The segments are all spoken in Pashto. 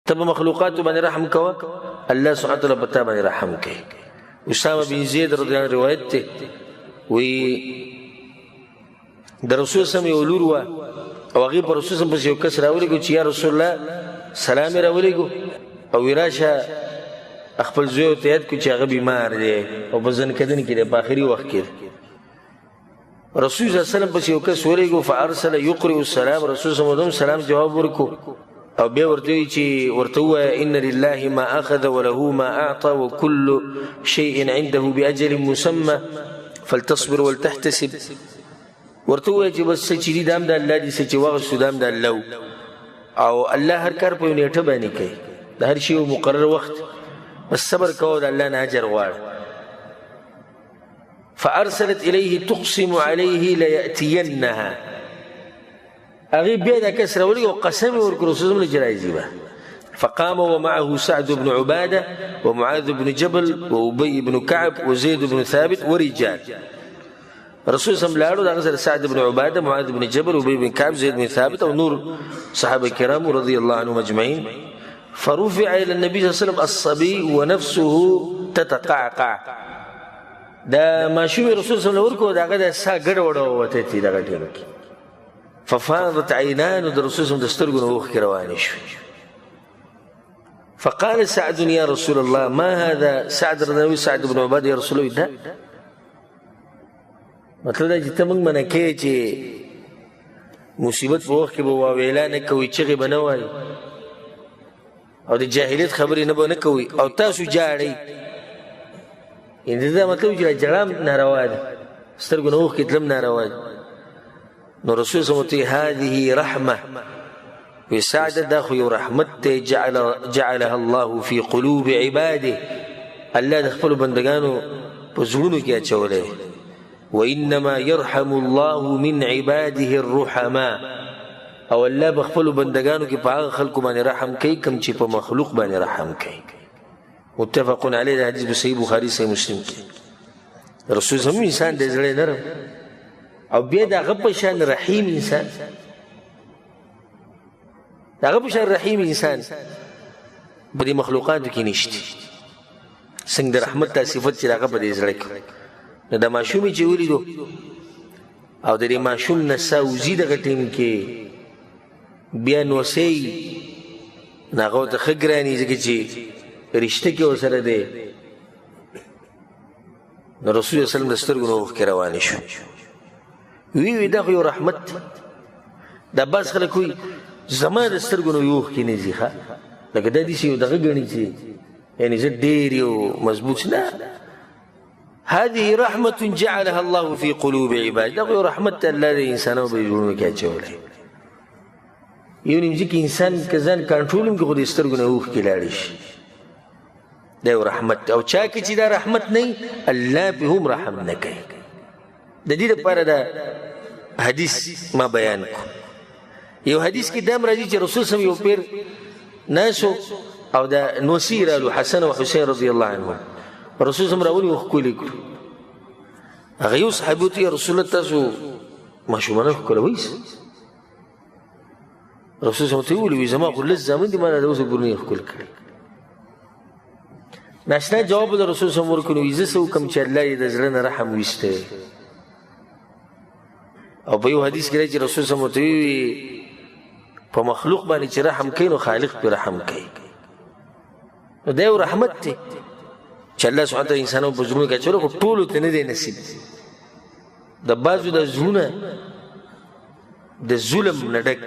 ته په مخلوقاتو باندې رحم کوه الله سبحانه وتعالی په تا باندې رحم کوي. اسامه بن زید رضی الله عنه روایت ته وی د رسول سم یو لور وه او هغې په رسول سم پسې یو کس راولېږو چې یا رسول الله سلام یې راولېږو او وی راشه خپل زوی ورته یاد کړو چې هغه بیمار دی او په ځنکدن کې دی په آخري وخت کې دی. رسول صلی الله علیه وسلم پسې یو کس ولېږو فارسل یقرئ السلام رسول صلی الله علیه وسلم سلام جواب ورکړو او بیا ورته وی چې ورته ووایه ان لله ما اخذ وله ما اعطى وكل شيء عنده باجل مسمى فلتصبر ولتحتسب. ورته ووایه چې بس څه چې دي دا هم د الله دي څه چې واغېستو دا هم د الله او الله هر کار په یو نیټه باندې کوي د هر شي یو مقرر وخت بس صبر کوه د الله نه اجر غواړه. فارسلت الیه تقسم علیه لیاتینها هغې بیا دا کس راولېږي او قسم یې ورکړو رسول الله چې راځي به. فقام ومعه سعد بن عباده ومعاذ بن جبل وابي بن كعب وزيد بن ثابت ورجال. رسول صلی الله علیه وسلم لاړو دغه سره سعد بن عباده معاذ بن جبل وابي بن كعب زيد بن ثابت او نور صحابه کرام رضي الله عنهم اجمعين. فرفع الى النبي صلى الله عليه وسلم الصبي ونفسه تتقعقع. دا ماشوم رسول صلی الله علیه وسلم ورکو دغه د سا ګډ وډه وته تي دغه ټیم کې ففاضت عینان د رسول صلی الله علیه وسلم د سترګو نه اوښکې روانې شوې. فقال سعد يا رسول الله ما هذا سعد رضی سعد بن عباده یا رسول الله دا مطلب دا چې ته موږ منع کوې چې مصیبت په وخت کې به واویلا نه کوئ چغې به نه وایي او د جاهلیت خبرې نه به نه کوئ او تاسو جاړئ یعنې دا مطلب چې جړه هم ناروا ده سترګو نه اوښکې تلم ناروا ده. نو رسول صلی الله علیه وسلم هذه رحمه وی سعد دا خو یو رحمت دی جعلها الله فی قلوب عباده الله د خپلو بندګانو په زړونو کې اچولی وانما يرحم الله من عباده الرحماء او الله په خپلو بندګانو کې په هغه خلکو باندې رحم کوي کوم چې په مخلوق باندې رحم کوي. متفق علیه د حدیث په صحیح بخاري صحیح مسلم کې. رسول صلی الله علیه وسلم انسان د زړه نرم او بیا د هغه په شان رحیم انسان د هغه په شان رحیم انسان په دې مخلوقاتو کې نشته. څنګه د رحمت دا صفت چې د هغه په دې زړه کې نو د ماشوم چې ولیدو او د دې ماشوم نه سا وځي دغه ټیم کې بیا نوسۍ نو هغه ورته ښه ګراني ځکه چې رشته کې ورسره دی. نو رسول صلی الله علیه وسلم د سترګو نه اوښکې روانې شو. وی دا خو یو رحمت دا بعض خلک وایي زما د سترګو نه یو اوښکې نه ځي ښه لکه دا داسې یو دغه ګڼي چې یعنې زه ډېر یو مضبوط نه. هذه رحمة جعلها الله في قلوب عباده دا خو یو رحمت الله د انسانانو په زړونو کې اچولی. یو نیم ځکه انسان که ځان کنټرول هم کړي خو د سترګو نه اوښکې لاړې شي دا یو رحمت او چا کې چې دا رحمت نه وي الله پې هم رحم نه کوي. د دې لپاره دا حدیث ما بیان کو. یو حدیث کې دا هم راځي چې رسول صلی یو پیر ناسو او دا نوسي رالو حسن او حسین رضی الله عنهم رسول صلی راولي وښکلې کړو. هغه یو صحابي ورته یا رسول الله تاسو ماشومانه ښکلوئ رسول صلی ورته وویل وي زما خو لږ زامن دي ما نه د اوسه پورې نه یې ښکل کړی. ناشنا جواب د رسول صلی ورکړو وي زه څه وکړم چې الله یې د زړه نه رحم ویستی. او په یو حدیث کې راځي چې رسول صلی ورته وي په مخلوق باندې چې رحم کوي نو خالق پې رحم کوي. نو دا یو رحمت دی چې الله سبحانه وتعالی انسانانو په زړونو کې اچولی خو ټولو ته نه دی نصیب. د بعضو د زړونه د ظلم نه ډک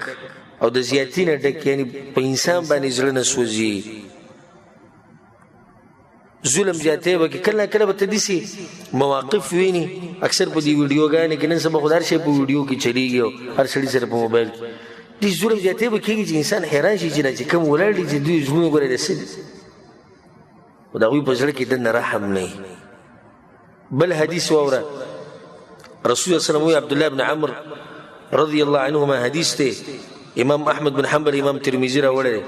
او د زیاتي نه ډک یعنې په انسان باندې زړه نه سوځي ظلم زیاتی به کې کله کله به ته داسې مواقف ویني اکثر په دې ویډیوګانې کې نن سبا خو د هر شی په ویډیو کې چلیږي او هر سړي سره په موبایل کې دې ظلم زیاتی به کېږي چې انسان حیران شي چې دا چې کوم ولاړ دي چې دوی زړونه ګورې د څه دي خو د هغوی په زړه کې دننه رحم نه وي. بل حدیث واوره رسول الله صلی الله علیه وسلم عبدالله بن عمر رضی الله عنهما حدیث دی امام احمد بن حنبل امام ترمذي راوړی دی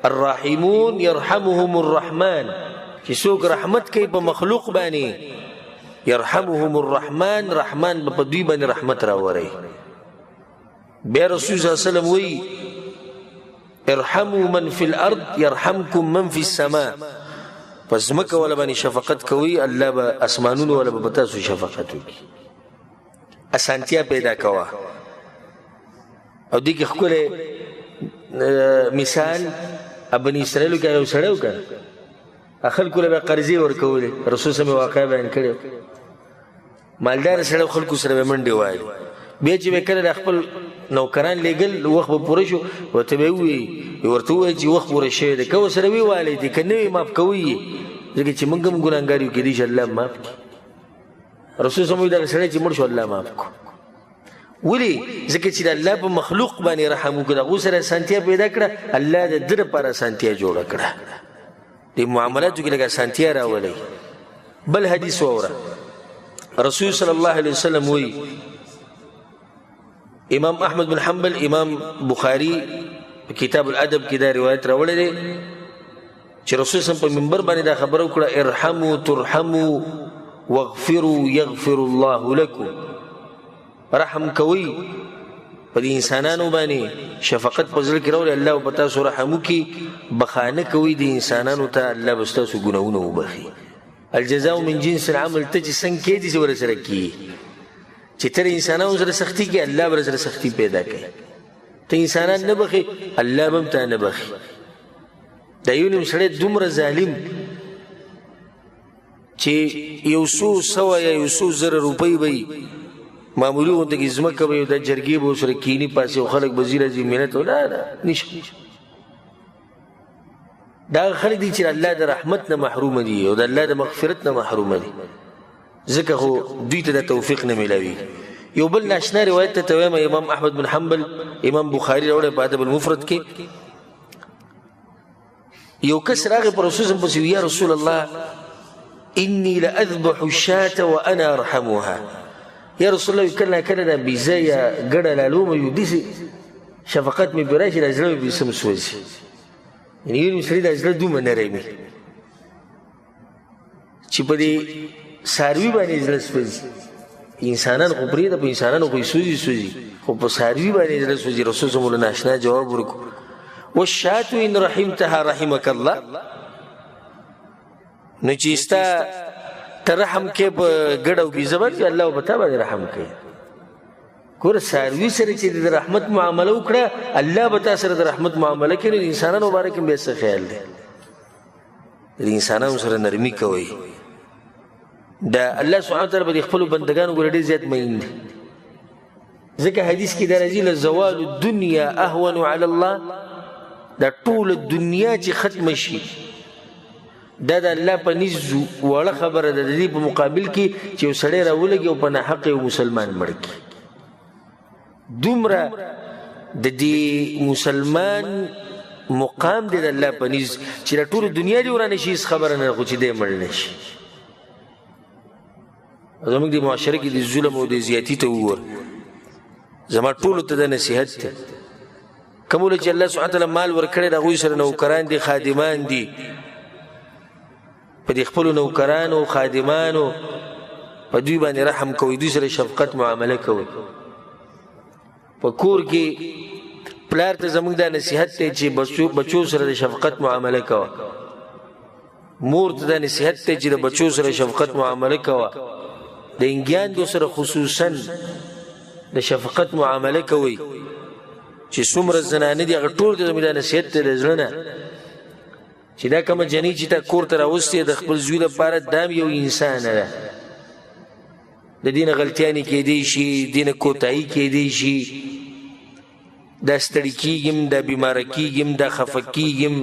الراحمون يرحمهم الرحمن چې څوک رحمت کوي په مخلوق باندې يرحمهم الرحمن رحمان به په دوی باندې رحمت راوړي. بیا رسول صلی الله علیه وسلم وایي ارحموا من فی الارض یرحمکم من فی السماء. پس ځمکه والا باندې شفقت کوي، الله به اسمانونو والا به تاسو شفقت وکړي. اسانتیا پیدا کوه. او دې کې ښکلی مثال بني اسرائیلو کې یو سړی وکړ، خلکو له به قرضې ورکولې. رسول صلی الله علیه وسلم واقعه بیان کړې، مالدار سړی خلکو سره به منډې وایي. بیا چې به کله د خپل نوکران لېږل وخت به پوره شو، ورته به ورته ووایي چې وخت پوره شوی دی، که ورسره ویوالی دي که نه وي ماف کوئ یې، ځکه چې موږ هم ګناهګار یو، کېدای شي الله ماف کړي. رسول صلی الله علیه وسلم دغه سړی چې مړ شو الله ماف کړو. ولې؟ ځکه چې د الله په مخلوق باندې رحم وکړه، هغو سره اسانتیا پیدا کړه، الله د ده لپاره اسانتیا جوړه کړه. د معاملاتو کې لږ اسانتیا راولئ. بل حدیث واوره، رسول صلی الله علیه وسلم وایي، امام احمد بن حنبل، امام بخاری کتاب الادب کې دا روایت راوړی دی چې رسول صلی الله علیه وسلم په منبر باندې دا خبره وکړه، ارحموا ترحموا واغفروا یغفر الله لكم. رحم کوي په دې انسانانو باندې، شفقت په زړه کې راولي، الله به تاسو رحم وکړي. بخانه کوي د انسانانو ته، الله به ستاسو ګناهونه وبخي. الجزاء من جنس العمل. ته چې څنګه کېدي چې ورسره کېږي، چې ته انسانانو سره سختي کې، الله به سره سختي پیدا کوي. ته انسانان نه بخي، الله به هم ته نه بخي. دا یو نیم سړی دومره ظالم چې یو څو سوه یا یو څو زره روپۍ به یي معمولي غونته کې ځمکه به یو دا جرګې به ورسره کیني پاسې او خلک به ځي راځي محنت نه نشته. دا خلک دي چې الله د رحمت نه محرومه دي او د الله د مغفرت نه محرومه دي، ځکه خو دوی ته د توفیق نه میلاوي. یو بل ناشنا روایت ته وایم، امام احمد بن حنبل، امام بخاري راوړی په ادب المفرد کې. یو کس راغی پر رسول صلی الله، یا رسول الله انی لاذبح الشاة وانا ارحمها. یا رسول الله کله کله دا بیزه یا ګډه لالومه یو داسې شفقت مې پرې راشي، دا زړه مې پرې سم سوځي. یعنې یو سړي دا زړه دومره نری وي چې په دې څاروي باندې زړه سوځي. انسانان خو پرېږده، په انسانانو خو یې سوځي، خو په څاروي باندې زړه سوځي. رسول صلی الله علیه وسلم ناشنا جواب ورکړو، والشاة ان رحمتها رحمك الله. نو چې ستا ته رحم کې په ګډه او بیزه باندې، الله به تا باندې رحم کوي. ګوره څاروي سره چې د رحمت معامله وکړه، الله به تا سره د رحمت معامله کوي. نو د انسانانو باره کې بیا څه خیال دی؟ د انسانانو سره نرمي کوئ. دا الله سبحانه وتعالی به د خپلو بندګانو ګوره ډېر زیات مین دی، ځکه حدیث کې دا راځي لزوال الدنیا اهون علی الله. دا ټوله دنیا چې ختمه شي، دا د الله په نزد وړه خبره ده. د دې په مقابل کې چې یو سړی راولګي او په ناحق یو مسلمان مړ کړي، دومره د دې مسلمان مقام دی د الله په نزد چې د ټوله دنیا دې ورانه شي، هېڅ خبره نه ده خو چې دی مړ نه شي. زموږ د معاشره کې د ظلم او د زیاتي ته وګوره. زما ټولو ته د نصیحت دی، کومو چې الله سبحانه وتعالی مال ورکړی د هغوی سره نوکران دي، خادمان دي، په دې خپلو نوکرانو خادمانو په دوی باندې رحم کوئ، دوی سره شفقت معامله کوئ. په کور کې پلار ته زموږ دا نصیحت دی چې بچو سره د شفقت معامله کوه. مور ته دا نصیحت دی چې د بچو سره شفقت معامله کوه. د انګیاندو سره خصوصا د شفقت معامله کوئ. چې څومره زنانه دي هغه ټول ته زموږ دا نصیحت دی د زړه نه چې دا کومه جنۍ چې تا کور ته راوستې د خپل زوی لپاره دا هم یو انسان ده. د دې نه غلطیانې کېدی شي، د دې نه کوتاهي کېدی شي، دا ستړي کېږم، دا بیماره کېږم، دا خفه کېږم،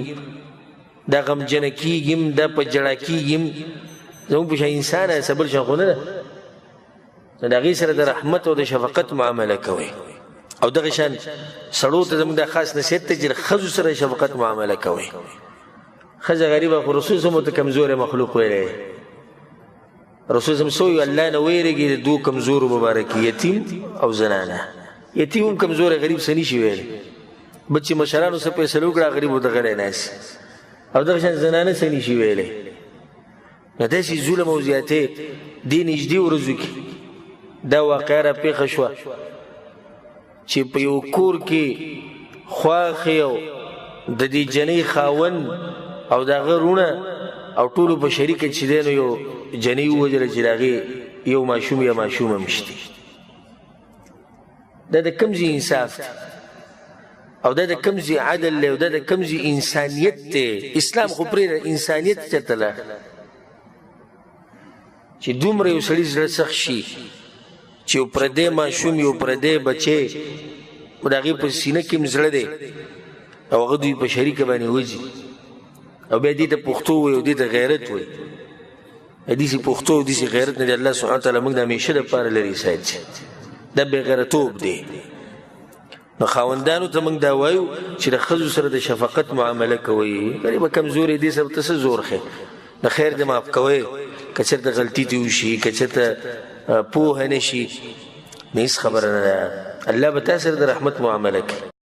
دا غمجنه کېږم، دا په ژړا کېږم. زموږ په شان انسان هسه بل شان خو نه ده. نو د هغې سره د رحمت او د شفقت معامله کوئ. او دغه شان سړو ته زموږ دا خاص نصیحت دی چې د ښځو سره شفقت معامله کوئ. ښځه غریبه خو رسول صلی الله علیه وسلم ته کمزوری مخلوق ویلی. رسول صلی الله علیه وسلم سوی الله نه ویرېږي د دوه کمزورو مبارک، یتیم او زنانه. یتیم هم کمزوری غریب څه نشي ویلی، بچې مشرانو څه فیصله وکړه غریب ورته غلی ناست، او دغه شان زنانه څه نشي ویلی. نو داسې ظلم او زیاتې دې نږدې ورځو کې دا واقعه راپېښه شوه چې په یو کور کې خواښې او د دې جنۍ خاون او د هغه رونه او ټولو په شریکه چې دی نو یو جنۍ ووژله چې د هغې یو ماشوم یا ماشومه مشتي دا د کوم ځای انصاف دی او دا د کوم ځای عدل دی او دا د کوم ځای انسانیت دی اسلام خو پرېږده انسانیت چېرته لاړ چې دومره یو سړي زړه سخت شي چې یو پردی ماشوم یو پردی بچی د هغې په سینه کې هم زړه دی او هغه دوی په شریکه باندې وځي او بیا دې ته پښتو وایي او دې ته غیرت وایي داسې پښتو او داسې غیرت نه دی الله سبحانه وتعالی موږ د همیشه دپاره لرې ساتي دا بې غیرتوب دی نو خاوندانو ته موږ دا وایو چې د ښځو سره د شفقت معامله کوئ کلې به کمزورې دې سره ته څه زور ښې د خیر دې معاف کوئ که چېرته غلطي دې وشي که چېرته پوهه نه شي نه هېڅ خبره نه ده الله به تا سره د رحمت معامله کوي